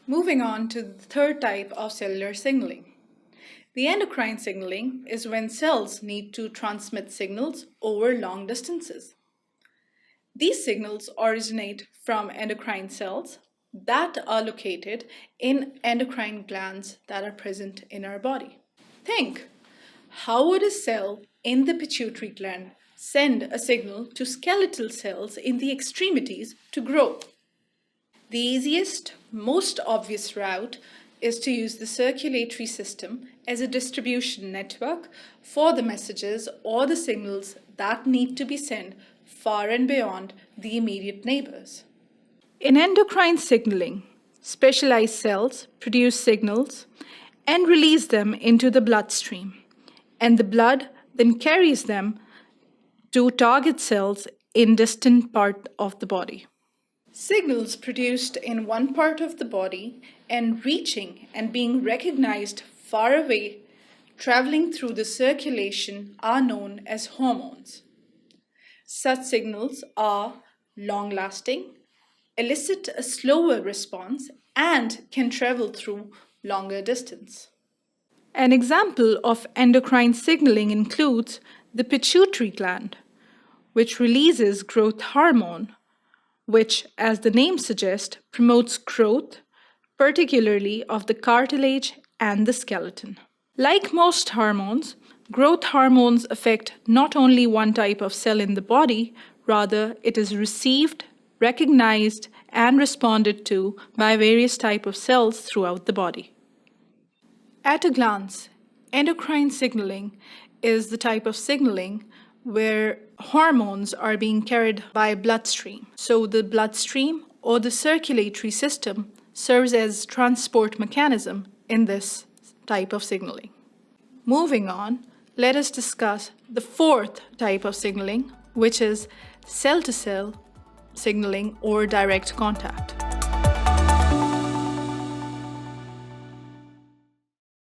Moving on to the third type of cellular signaling. The endocrine signaling is when cells need to transmit signals over long distances. These signals originate from endocrine cells that are located in endocrine glands that are present in our body. Think, how would a cell in the pituitary gland send a signal to skeletal cells in the extremities to grow? The easiest, most obvious route is to use the circulatory system as a distribution network for the messages or the signals that need to be sent far and beyond the immediate neighbors. In endocrine signaling, specialized cells produce signals and release them into the bloodstream, and the blood then carries them to target cells in distant part of the body. Signals produced in one part of the body and reaching and being recognized far away, traveling through the circulation, are known as hormones. Such signals are long-lasting, elicit a slower response, and can travel through longer distance. An example of endocrine signaling includes the pituitary gland, which releases growth hormone, which, as the name suggests, promotes growth, particularly of the cartilage and the skeleton. Like most hormones, growth hormones affect not only one type of cell in the body, rather it is received, recognized, and responded to by various types of cells throughout the body. At a glance, endocrine signaling is the type of signaling where hormones are being carried by bloodstream. So the bloodstream or the circulatory system serves as transport mechanism in this type of signaling. Moving on, let us discuss the fourth type of signaling, which is cell-to-cell signaling or direct contact.